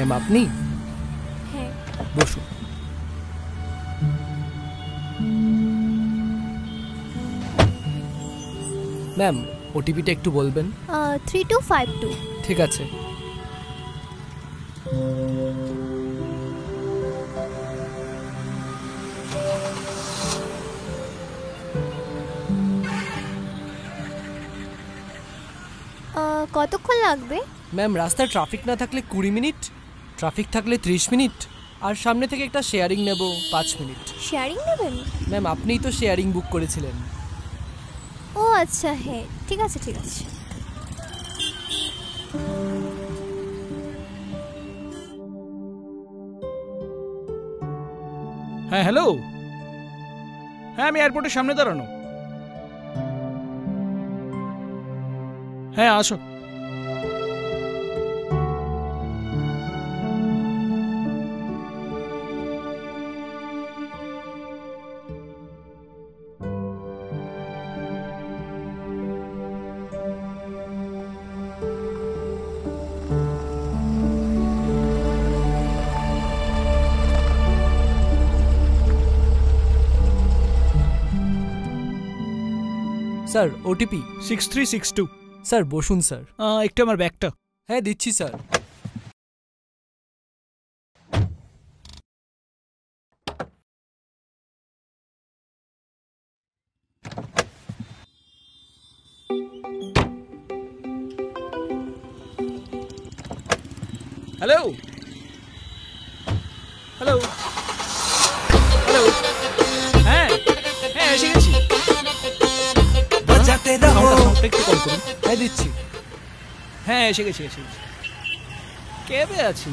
Ma'am আপনি? হ্যাঁ। বসুন। ম্যাম ওটিপিটা একটু বলবেন? 3252। ঠিক আছে। কতক্ষণ লাগবে? ম্যাম রাস্তায় ট্রাফিক না থাকলে 20 মিনিট, ট্রাফিক থাকলে 30 মিনিট, আর সামনে থেকে একটা শেয়ারিং নেব 5 মিনিট। শেয়ারিং নেবেন? ম্যাম আপনিই তো শেয়ারিং বুক করেছিলেন। ও আচ্ছা, হ্যাঁ ঠিক আছে ঠিক আছে। হ্যাঁ হ্যালো, হ্যাঁ আমি এয়ারপোর্টের সামনে দাঁড়ানো। হ্যাঁ আসো। Sir OTP 6362। স্যার বসুন স্যার। একটু আমার ব্যাগটা। হ্যাঁ দিচ্ছি স্যার। হ্যালো হ্যালো হ্যালো, হ্যাঁ হ্যাঁ এসে গেছি। সাউন্ডটা একটু কম করুন। হ্যাঁ দিচ্ছি। হ্যাঁ এসে গেছি এসে গেছি। ক্যাবে আছি,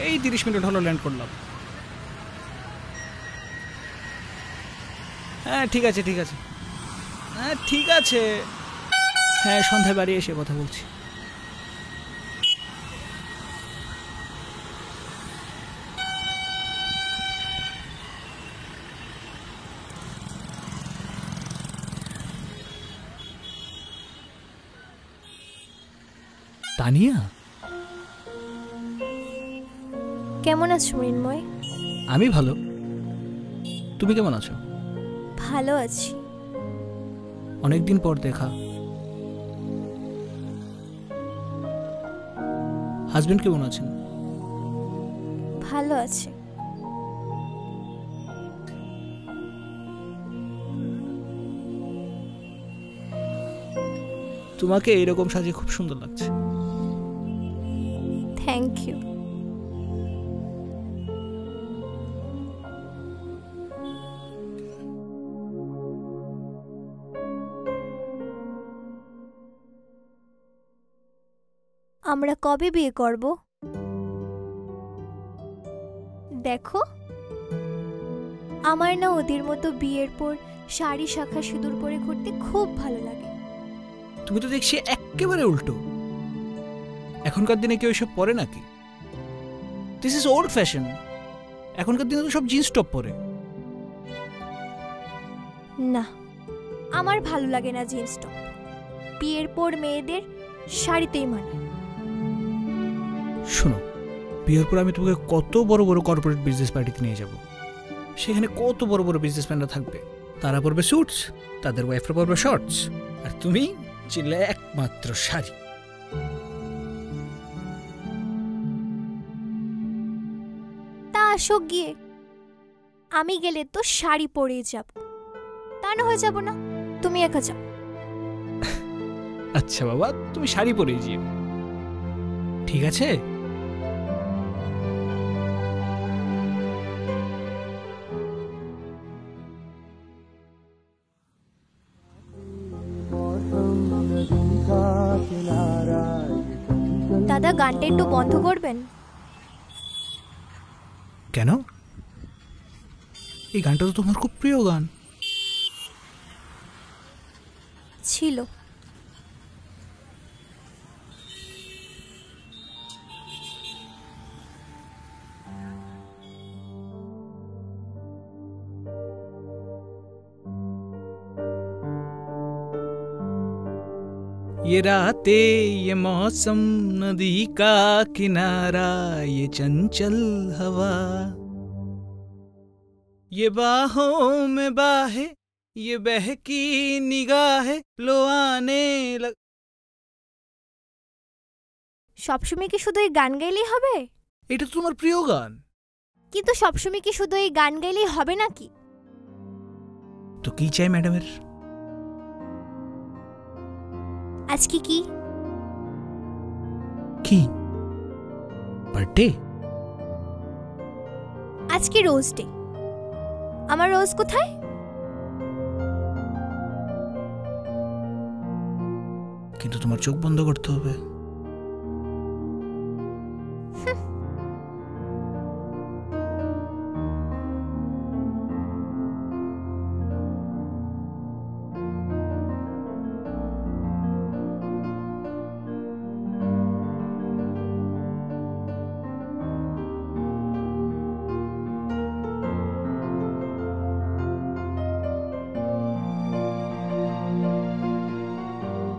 এই 30 মিনিট হলো ল্যান্ড করলাম। হ্যাঁ ঠিক আছে ঠিক আছে, হ্যাঁ ঠিক আছে, হ্যাঁ সন্ধ্যায় বাড়ি এসে কথা বলছি। তানিয়া, কেমন আছো মৃন্ময়? আমি ভালো, তুমি কেমন আছো? ভালো আছি। অনেকদিন পর দেখা। হাজবেন্ড কেমন আছেন? ভালো আছে। তোমাকে এইরকম সাজে খুব সুন্দর লাগছে। Thank you. আমরা কবে বিয়ে করব? দেখো, আমার না ওদের মতো বিয়ের পর শাড়ি শাখা সিঁদুর পরে ঘুরতে খুব ভালো লাগে। তুমি তো দেখছি একেবারে উল্টো। এখনকার দিনে কেউ এসব পরে নাকি? This is old fashion. এখনকার দিনে তো সব জিন্স টপ পরে। না, আমার ভালো লাগে না জিন্স টপ। বিয়ের পর মেয়েদের শাড়িতেই মানে। শোনো, বিয়ের পর আমি তোমাকে কত বড় বড় কর্পোরেট বিজনেস পার্টিতে নিয়ে যাব। সেখানে কত বড় বড় বিজনেসম্যানরা থাকবে। তারা পরবে স্যুটস, তাদের ওয়াইফরা পরবে শর্টস, আর তুমি চিল্লে একমাত্র শাড়ি। তা আসো গিয়ে, আমি গেলে তো শাড়ি পরেই যাব। তা না হয়ে যাব না, তুমি একা যাও। আচ্ছা বাবা, তুমি শাড়ি পরেই যেও, ঠিক আছে? দাদা গানটা একটু বন্ধ করবেন? কেন? এই গানটা তো তোমার খুব প্রিয় গান ছিল। ये रातें, ये मौसम, नदी का किनारा, ये चंचल हवा, ये बाहों में बाहें, ये बहकी निगाहें, लो आने लग। সবসময় কি শুধু এই গান গাইলেই হবে? এটা তো তোমার প্রিয় গান। কিন্তু সবসময় কি শুধু এই গান গাইলেই হবে নাকি? তো কি চাই ম্যাডামের? আজকে কি? কি বার্থডে? আজকে রোজ ডে। আমার রোজ কোথায়? কিন্তু তোমার চোখ বন্ধ করতে হবে।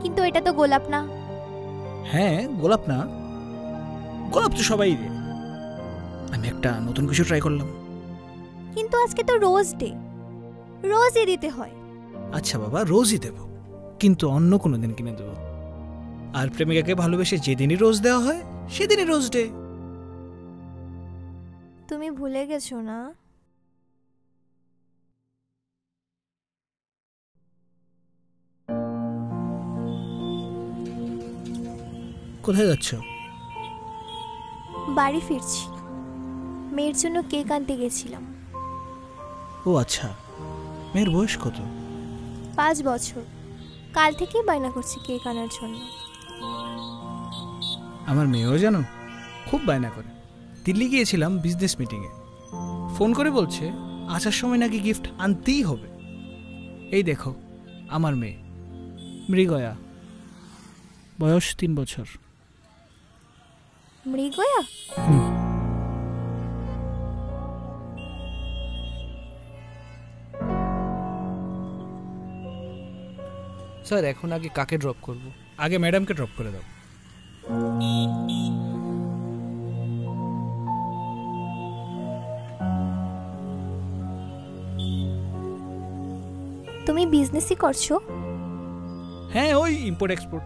কিন্তু এটা তো গোলাপ না। হ্যাঁ গোলাপ না, গোলাপ তো সবাই দেয়। আমি একটা নতুন কিছু ট্রাই করলাম। কিন্তু আজকে তো রোজ ডে, রোজই দিতে হয়। আচ্ছা বাবা, রোজই দেব, কিন্তু অন্য কোনো দিন কিনে দেব। আর প্রেমিকাকে ভালোবেসে যেদিনই রোজ দেওয়া হয় সেদিনই রোজ ডে। তুমি ভুলে গেছো না? কোথায় যাচ্ছ? বাড়ি ফিরছি। মেয়ের জন্য কেক আনতে গেছিলাম। ও আচ্ছা, মেয়ের বয়স কত? 5 বছর। কাল থেকেই বায়না করছি কেক আনার জন্য। আমার মেয়েও জানো খুব বায়না করে। দিল্লি গিয়েছিলাম বিজনেস মিটিংয়ে, ফোন করে বলছে আসার সময় নাকি গিফট আনতেই হবে। এই দেখো আমার মেয়ে মৃগয়া, বয়স 3 বছর। মৃগয়া? স্যার এখন আগে কাকে ড্রপ করব? আগে ম্যাডামকে ড্রপ করে দাও। তুমি বিজনেসই করছো? হ্যাঁ, ওই ইম্পোর্ট এক্সপোর্ট।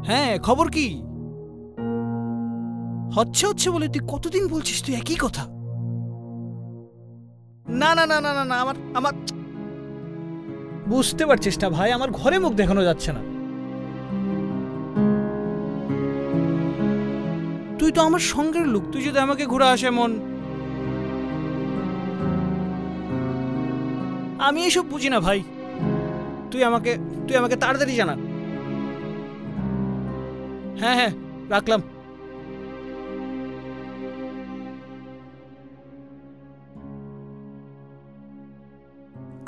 হ্যাঁ, খবর কি? হচ্ছে হচ্ছে বলে তুই কতদিন বলছিস তুই একই কথা? না না না না না না, আমার আমার বুঝতে পারছিস না ভাই, আমার ঘরে মুখ দেখানো যাচ্ছে না। তুই তো আমার সঙ্গের লোক, তুই যদি আমাকে ঘুরে আসে মন। আমি এসব বুঝি না ভাই, তুই আমাকে তাড়াতাড়ি জানা। হ্যাঁ হ্যাঁ, রাখলাম।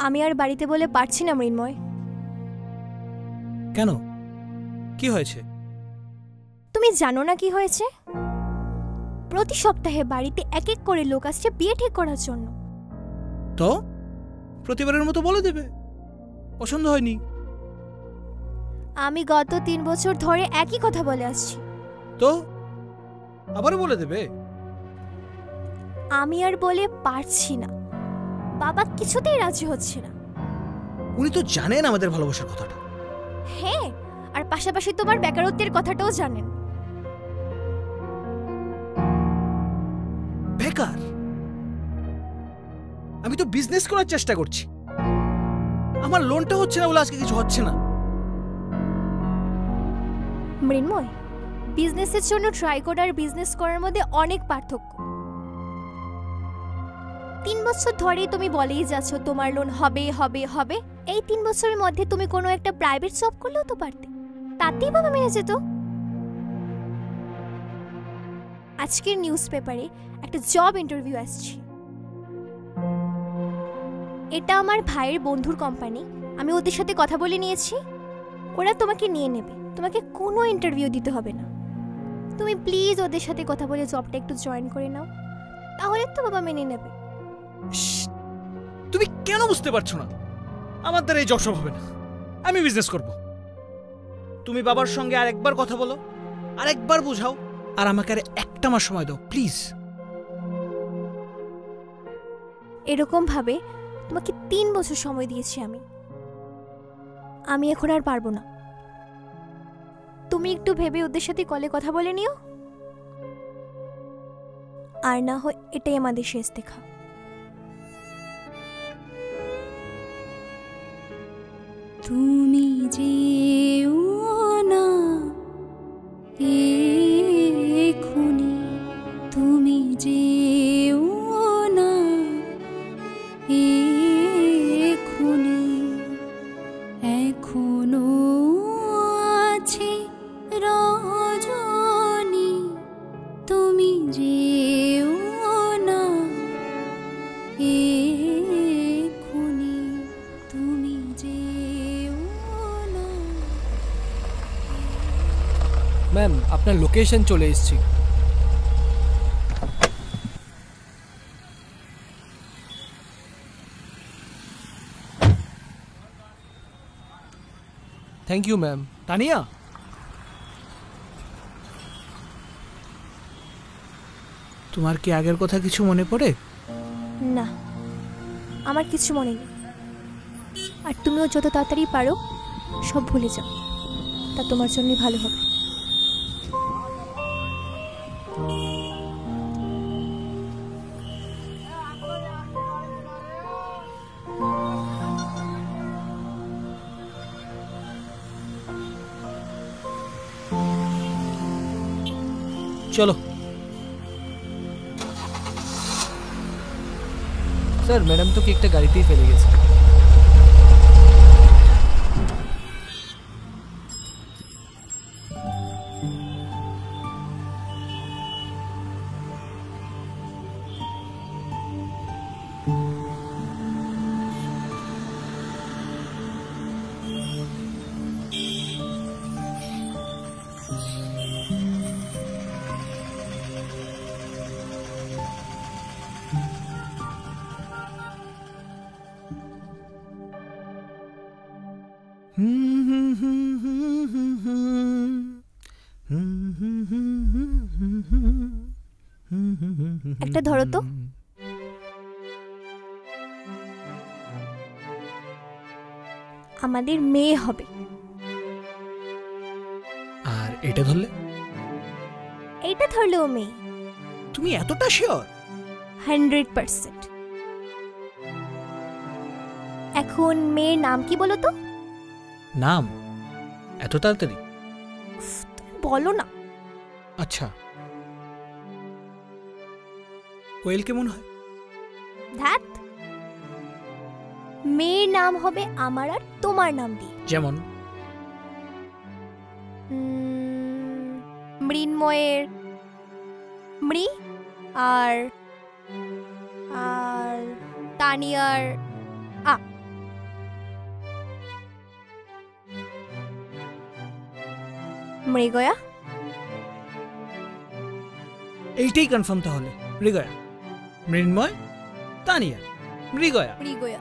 আমি আর বাড়িতে বলে পারছি না মৃন্ময়। কেন, কি হয়েছে? তুমি জানো না কি হয়েছে? প্রতি সপ্তাহে বাড়িতে এক এক করে লোক আসছে বিয়ে ঠিক করার জন্য। তো প্রতিবারের মতো বলে দেবে পছন্দ হয়নি। আমি গত 3 বছর ধরে একই কথা বলে আসছি। তো আবারও বলে দেবে? আমি আর বলে পারছি না, বাবা কিছুতেই রাজি হচ্ছে না। উনি তো জানেন আমাদের ভালোবাসার কথাটা। হ্যাঁ, আর পাশাপাশি তোমার বেকারত্বের কথাটাও জানেন। বেকার? আমি তো বিজনেস করার চেষ্টা করছি, আমার লোনটা হচ্ছে না বলে আজকে কিছু হচ্ছে না। মৃন্ময়, বিজনেসের জন্য ট্রাই করার বিজনেস করার মধ্যে অনেক পার্থক্য। 3 বছর ধরেই তুমি বলেই যাচ্ছ তোমার লোন হবে হবে হবে। এই 3 বছরের মধ্যে তুমি কোনো একটা প্রাইভেট জব করলেও তো পারতে, তাতেই বাবা মেনে যেত। আজকের নিউজ পেপারে একটা জব ইন্টারভিউ আসছে। এটা আমার ভাইয়ের বন্ধুর কোম্পানি, আমি ওদের সাথে কথা বলে নিয়েছি। ওরা তোমাকে নিয়ে নেবে, তোমাকে কোনো ইন্টারভিউ দিতে হবে না। তুমি প্লিজ ওদের সাথে কথা বলে জবটা একটু জয়েন করে নাও, তাহলে তো বাবা মেনে নেবে। তুমি কেন বুঝতে পারছো না? আমার দ্বারা এই জব সব হবে না, আমি বিজনেস করব। তুমি বাবার সঙ্গে আর একবার কথা বলো, আর একবার বুঝাও, আর আমাকে আর একটা মাস সময় দাও প্লিজ। এরকম ভাবে তোমাকে 3 বছর সময় দিয়েছি আমি এখন আর পারবো না। তুমি একটু ভেবে ওদের সাথে কলে কথা বলে নিও, আর না হয় এটাই আমাদের শেষ দেখা। তুমি যেও না এক্ষুনি, তুমি যেও না এক্ষুনি, এখনো আছে রজনী, তুমি যেও না এক্ষুনি, তুমি যেও না। ম্যাম, আপনার লোকেশন চলে এসেছি। Thank you ma'am. তানিয়া, তোমার কি আগের কথা কিছু মনে পড়ে? না, আমার কিছু মনে নেই। আর তুমিও যত তাড়াতাড়ি পারো সব ভুলে যাও, তা তোমার জন্যই ভালো হবে। চলো। স্যার, ম্যাডাম তো কেকটা গাড়িতেই ফেলে গেছে। একটা ধরো তো। আমাদের মেয়ে হবে। আর এটা ধরলে? এইটা ধরলেও মেয়ে। তুমি এতটা শিওর? 100%। এখন মেয়ের নাম কি বলো তো? নাম? এত তাড়াতাড়ি? তুমি বলো না। আচ্ছা, কোয়েল কেমন হয়? ধ্যাত, মেয়ের নাম হবে আমার আর তোমার নাম দিয়ে। যেমন? মৃন্ময়ের মৃ, আর আর তানিয়ার আ। মৃগয়া। এইটাই কনফার্ম তাহলে। Mrigaya, Mrinmoy, Tania, Mrigaya. Mrigaya.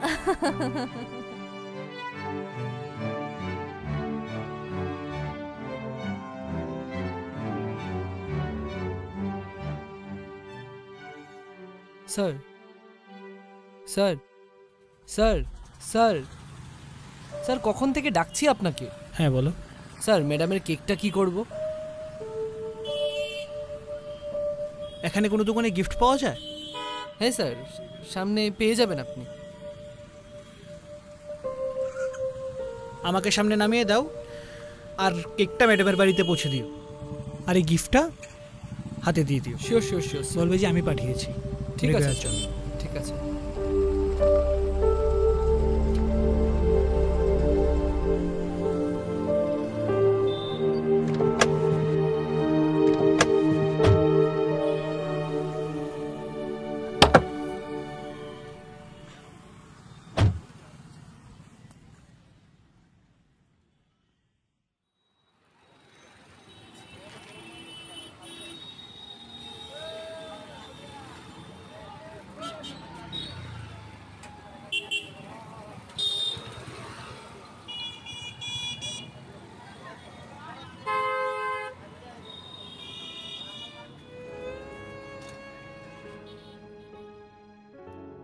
Sir, sir, sir, sir, sir, কখন থেকে ডাকছি আপনাকে। হ্যাঁ বলো। স্যার, ম্যাডামের কেকটা কি করব? এখানে কোনো দোকানে গিফট পাওয়া যায়? হ্যাঁ স্যার, সামনে পেয়ে যাবেন আপনি। আমাকে সামনে নামিয়ে দাও, আর কেকটা ম্যাডামের বাড়িতে পৌঁছে দিও, আর এই গিফটটা হাতে দিয়ে দিও। শিওর শিওর শিওর, বলবে যে আমি পাঠিয়েছি। ঠিক আছে মৃগয়ার জন্য। ঠিক আছে।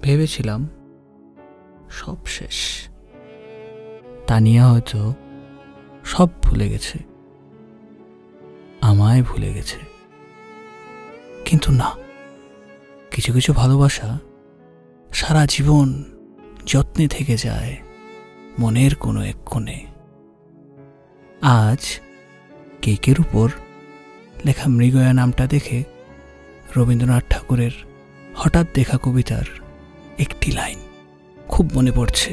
ভেবেছিলাম সব শেষ, তানিয়া হয়তো সব ভুলে গেছে, আমায় ভুলে গেছে। কিন্তু না, কিছু কিছু ভালোবাসা সারা জীবন যত্নে থেকে যায় মনের কোনো এক কোণে। আজ কেকের উপর লেখা মৃগয়া নামটা দেখে রবীন্দ্রনাথ ঠাকুরের হঠাৎ দেখা কবিতার একটি লাইন খুব মনে পড়ছে।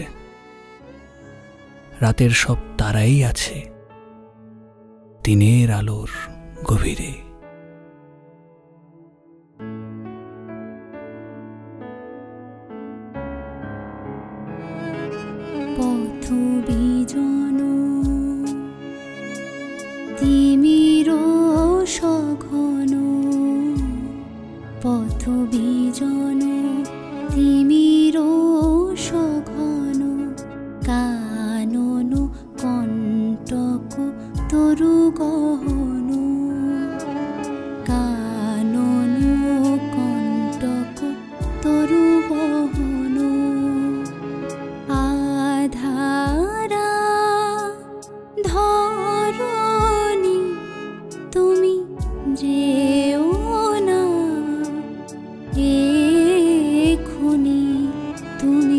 রাতের সব তারাই আছে দিনের আলোর গভীরে। পথ বিজন তিমির সঘন, পথ বিজন তিমির সঘন, কানন কণ্টক তরু গহন, কানন কণ্টক তরু গহন, আধারা ধরণী তুমি যেও না, এক্ষুনি তুমি